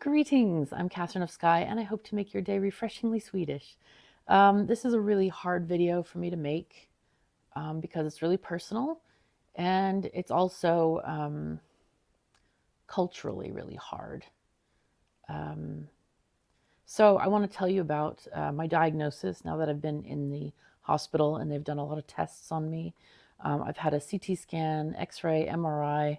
Greetings, I'm Katherine of Sky, and I hope to make your day refreshingly Swedish. This is a really hard video for me to make because it's really personal, and it's also culturally really hard. So I want to tell you about my diagnosis now that I've been in the hospital and they've done a lot of tests on me. I've had a CT scan, X-ray, MRI,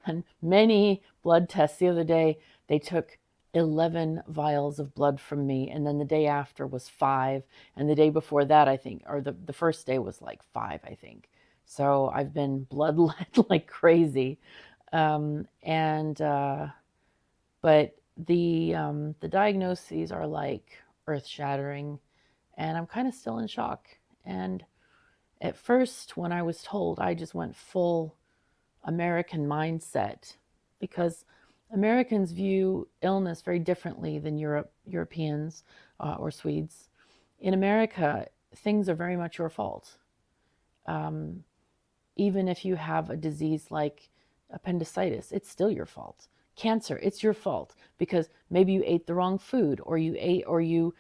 and many blood tests. The other day, they took 11 vials of blood from me, and then the day after was 5, and the day before that, I think, or the first day was like 5, I think. So I've been bloodlet like crazy. But the diagnoses are like earth-shattering, and I'm kind of still in shock. And at first, when I was told, I just went full American mindset, because Americans view illness very differently than Europeans or Swedes. In America, things are very much your fault. Even if you have a disease like appendicitis, it's still your fault. Cancer, it's your fault because maybe you ate the wrong food, or you're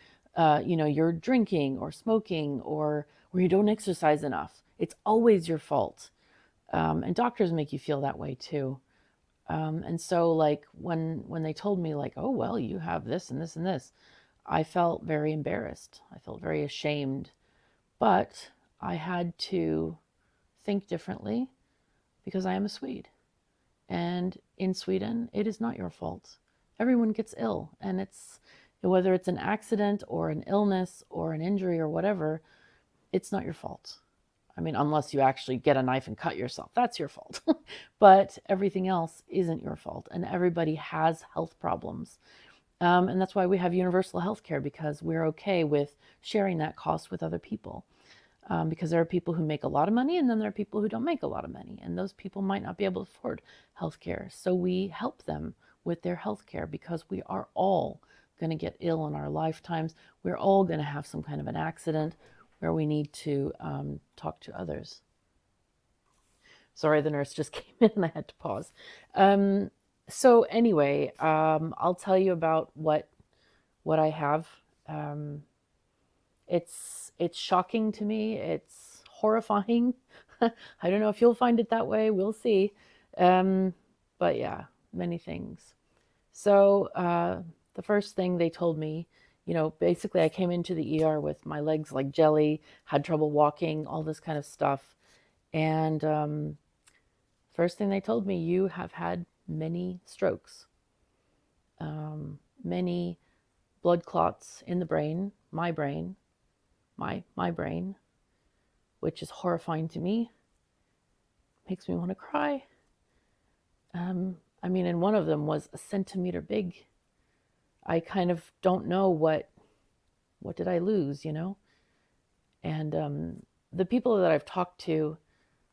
drinking or smoking, or you don't exercise enough. It's always your fault. And doctors make you feel that way too. And so like when they told me like, oh, well, you have this and this and this, I felt very embarrassed. I felt very ashamed, but I had to think differently because I am a Swede. And in Sweden, it is not your fault. Everyone gets ill, and whether it's an accident or an illness or an injury or whatever, it's not your fault. I mean, unless you actually get a knife and cut yourself, that's your fault. But everything else isn't your fault, and everybody has health problems. And that's why we have universal health care, because we're okay with sharing that cost with other people. Because there are people who make a lot of money, and then there are people who don't make a lot of money, and those people might not be able to afford health care. So we help them with their health care, because we are all going to get ill in our lifetimes. We're all going to have some kind of an accident where we need to talk to others. Sorry, the nurse just came in and I had to pause. So anyway, I'll tell you about what I have. It's shocking to me. It's horrifying. I don't know if you'll find it that way. We'll see. But yeah, many things. So the first thing they told me, basically I came into the ER with my legs like jelly, had trouble walking, all this kind of stuff. And first thing they told me, you have had many strokes, many blood clots in the brain, my brain, which is horrifying to me. Makes me want to cry. I mean, and one of them was a centimeter big. I kind of don't know what did I lose, And the people that I've talked to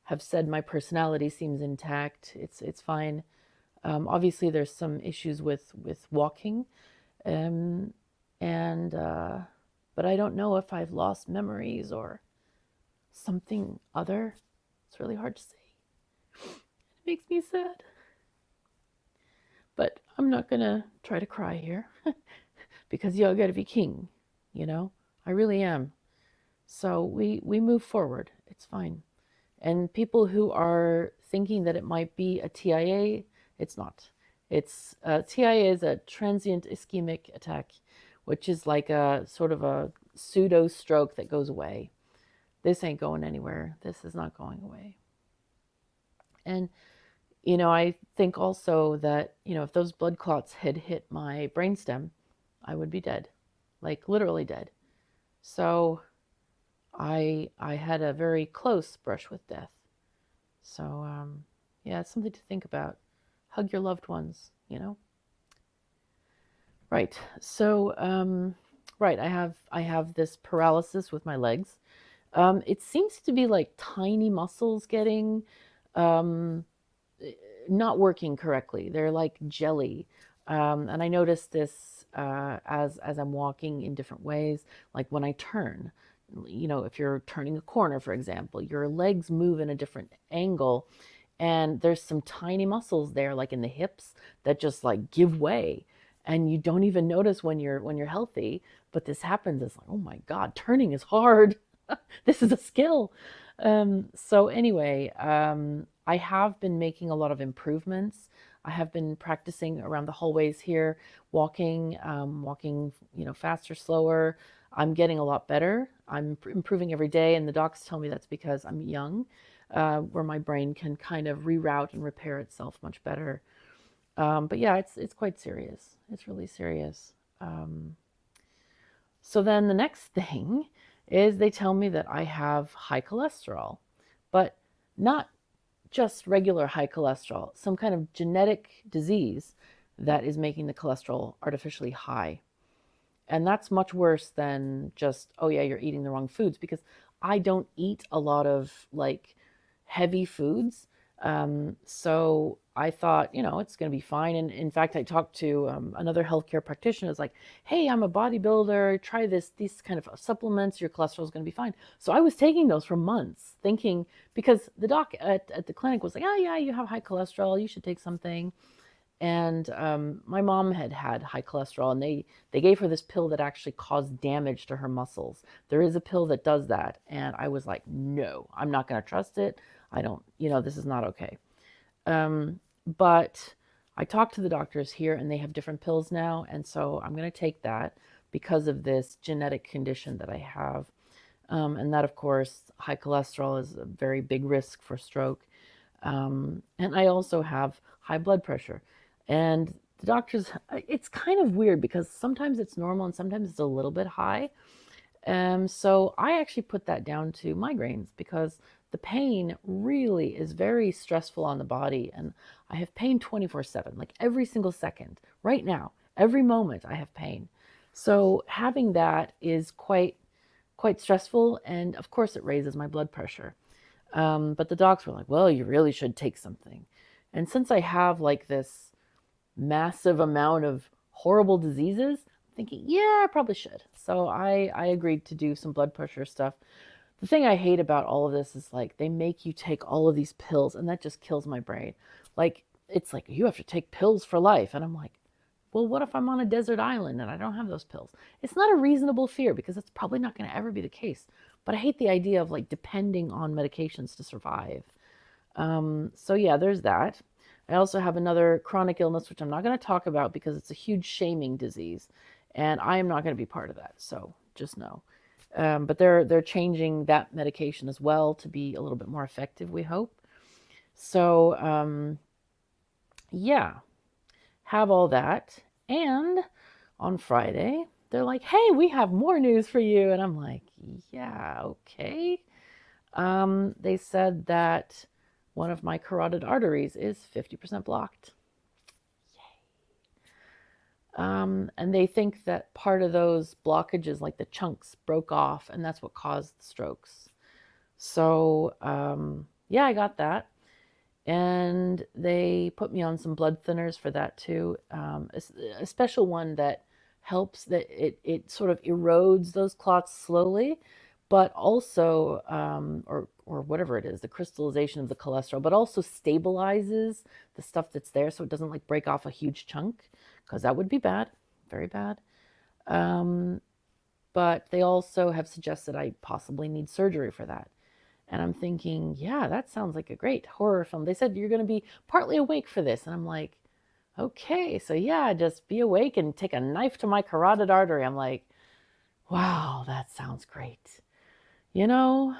have said my personality seems intact. It's fine. Obviously, there's some issues with walking, but I don't know if I've lost memories or something other. It's really hard to say. It makes me sad. But I'm not going to try to cry here because y'all got to be king, I really am. So we move forward. It's fine. And people who are thinking that it might be a TIA, it's not. It's TIA is a transient ischemic attack, which is like a sort of a pseudo stroke that goes away. This ain't going anywhere. This is not going away. And I think also that, if those blood clots had hit my brainstem, I would be dead, like literally dead. So I had a very close brush with death. So, yeah, it's something to think about. Hug your loved ones, Right. So, right, I have this paralysis with my legs. It seems to be like tiny muscles getting not working correctly. They're like jelly. And I notice this as I'm walking in different ways, like when I turn. If you're turning a corner, for example, your legs move in a different angle, and there's some tiny muscles there, like in the hips, that just like give way. and you don't even notice when you're healthy, but this happens. It's like, oh my God, turning is hard. This is a skill. So anyway, I have been making a lot of improvements. I have been practicing around the hallways here, walking, faster, slower. I'm getting a lot better. I'm improving every day, and the docs tell me that's because I'm young, where my brain can kind of reroute and repair itself much better. But yeah, it's quite serious. It's really serious. So then the next thing is they tell me that I have high cholesterol, but not just regular high cholesterol, some kind of genetic disease that is making the cholesterol artificially high. And that's much worse than just, oh yeah, you're eating the wrong foods, because I don't eat a lot of like heavy foods. So I thought, it's going to be fine. And in fact, I talked to another healthcare practitioner. It's like, hey, I'm a bodybuilder. Try these kind of supplements. Your cholesterol is going to be fine. So I was taking those for months, thinking, because the doc at the clinic was like, oh yeah, you have high cholesterol. You should take something. And my mom had high cholesterol, and they gave her this pill that actually caused damage to her muscles. There is a pill that does that. And I was like, no, I'm not going to trust it. I don't, this is not okay. But I talked to the doctors here, and they have different pills now. And so I'm going to take that because of this genetic condition that I have. And that, of course, high cholesterol is a very big risk for stroke. And I also have high blood pressure. And the doctors, it's kind of weird because sometimes it's normal and sometimes it's a little bit high. So I actually put that down to migraines, because the pain really is very stressful on the body. And I have pain 24/7, like every single second. Right now, every moment I have pain. So having that is quite stressful. And of course, it raises my blood pressure. But the docs were like, well, you really should take something. And since I have like this massive amount of horrible diseases, I'm thinking, yeah, I probably should. So I agreed to do some blood pressure stuff. The thing I hate about all of this is like they make you take all of these pills, and that just kills my brain. Like, it's like you have to take pills for life. And I'm like, well, what if I'm on a desert island and I don't have those pills? It's not a reasonable fear, because it's probably not going to ever be the case. But I hate the idea of like depending on medications to survive. So yeah, there's that. I also have another chronic illness, which I'm not going to talk about because it's a huge shaming disease, and I am not going to be part of that. So just know. But they're changing that medication as well to be a little bit more effective, we hope. So yeah, have all that. And on Friday, they're like, hey, we have more news for you. And I'm like, yeah, okay. They said that one of my carotid arteries is 50% blocked. Yay. And they think that part of those blockages, like the chunks, broke off, and that's what caused strokes. So, yeah, I got that. And they put me on some blood thinners for that too. A special one that helps, that it sort of erodes those clots slowly, but also, or whatever it is, the crystallization of the cholesterol, but also stabilizes the stuff that's there so it doesn't like break off a huge chunk, because that would be bad, very bad. But they also have suggested I possibly need surgery for that. And I'm thinking, yeah, that sounds like a great horror film. They said you're going to be partly awake for this. And I'm like, okay, so yeah, just be awake and take a knife to my carotid artery. I'm like, wow, that sounds great. You know.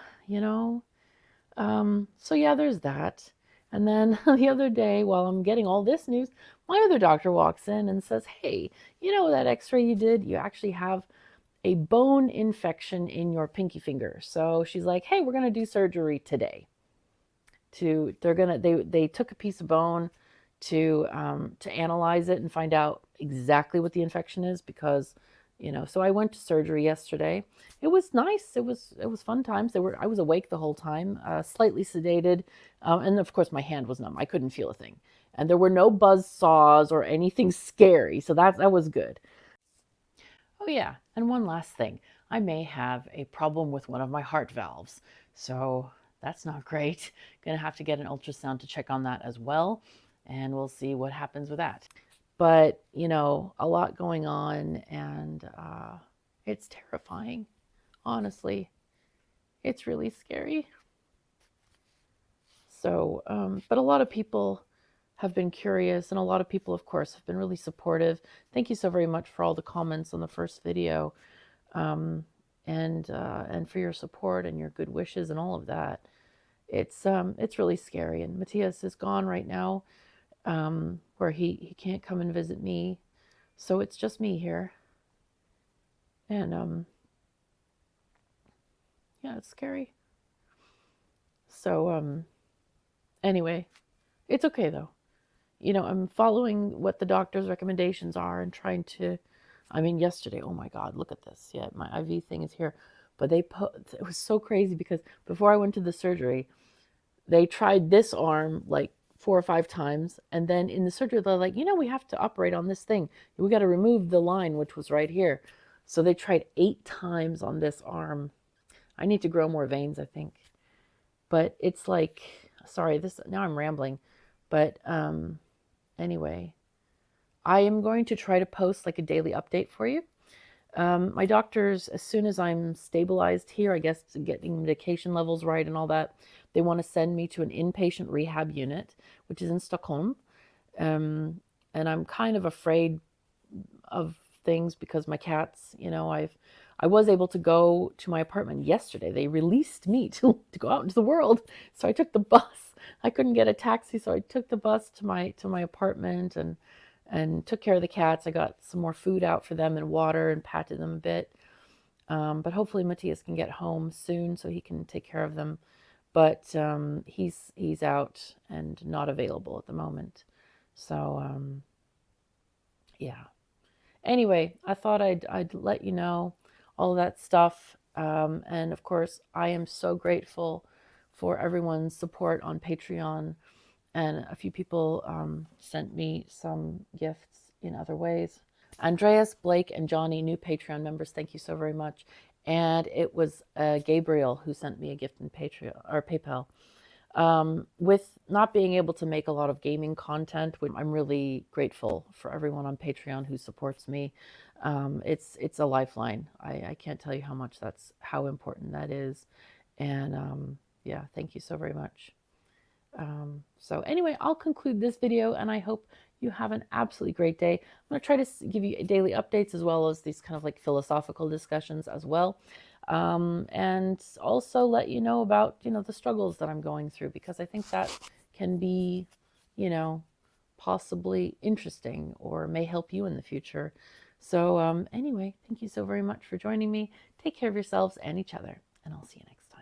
So yeah, there's that. And then the other day, while I'm getting all this news, my other doctor walks in and says, hey, that x-ray you did, you actually have a bone infection in your pinky finger. So she's like, hey, we're going to do surgery today. They took a piece of bone to analyze it and find out exactly what the infection is, because so I went to surgery yesterday. It was nice. It was fun times. I was awake the whole time, slightly sedated, and of course my hand was numb. I couldn't feel a thing, and there were no buzz saws or anything scary. So that was good. Oh yeah, and one last thing. I may have a problem with one of my heart valves. So that's not great. Gonna have to get an ultrasound to check on that as well, and we'll see what happens with that. But, a lot going on, and it's terrifying. Honestly, it's really scary. So, but a lot of people have been curious, and a lot of people, of course, have been really supportive. Thank you so very much for all the comments on the first video, and for your support and your good wishes and all of that. It's really scary. And Matthias is gone right now, where he can't come and visit me, so it's just me here. And yeah, it's scary. So anyway, it's okay though. I'm following what the doctor's recommendations are and trying to. I mean, yesterday, oh my God, look at this. Yeah, my IV thing is here. But it was so crazy because before I went to the surgery, they tried this arm like 4 or 5 times. And then in the surgery, they're like, we have to operate on this thing. We got to remove the line, which was right here. So they tried 8 times on this arm. I need to grow more veins, I think. But it's like, sorry, now I'm rambling. But anyway, I am going to try to post like a daily update for you. My doctors, as soon as I'm stabilized here, I guess getting medication levels right and all that, they want to send me to an inpatient rehab unit, which is in Stockholm. And I'm kind of afraid of things because my cats, I was able to go to my apartment yesterday. They released me to go out into the world. So I took the bus. I couldn't get a taxi, so I took the bus to my apartment and took care of the cats. I got some more food out for them and water and patted them a bit. But hopefully Matthias can get home soon so he can take care of them. But he's out and not available at the moment. So yeah. Anyway, I thought I'd let you know all that stuff. And of course, I am so grateful for everyone's support on Patreon. And a few people sent me some gifts in other ways. Andreas, Blake, and Johnny, new Patreon members, thank you so very much. And it was Gabriel who sent me a gift in Patreon or PayPal. With not being able to make a lot of gaming content, I'm really grateful for everyone on Patreon who supports me. It's a lifeline. I can't tell you how important that is. And yeah, thank you so very much. So anyway, I'll conclude this video, and I hope you have an absolutely great day. I'm going to try to give you daily updates as well as these kind of like philosophical discussions as well. And also let you know about, the struggles that I'm going through, because I think that can be, possibly interesting or may help you in the future. So anyway, thank you so very much for joining me. Take care of yourselves and each other, and I'll see you next time.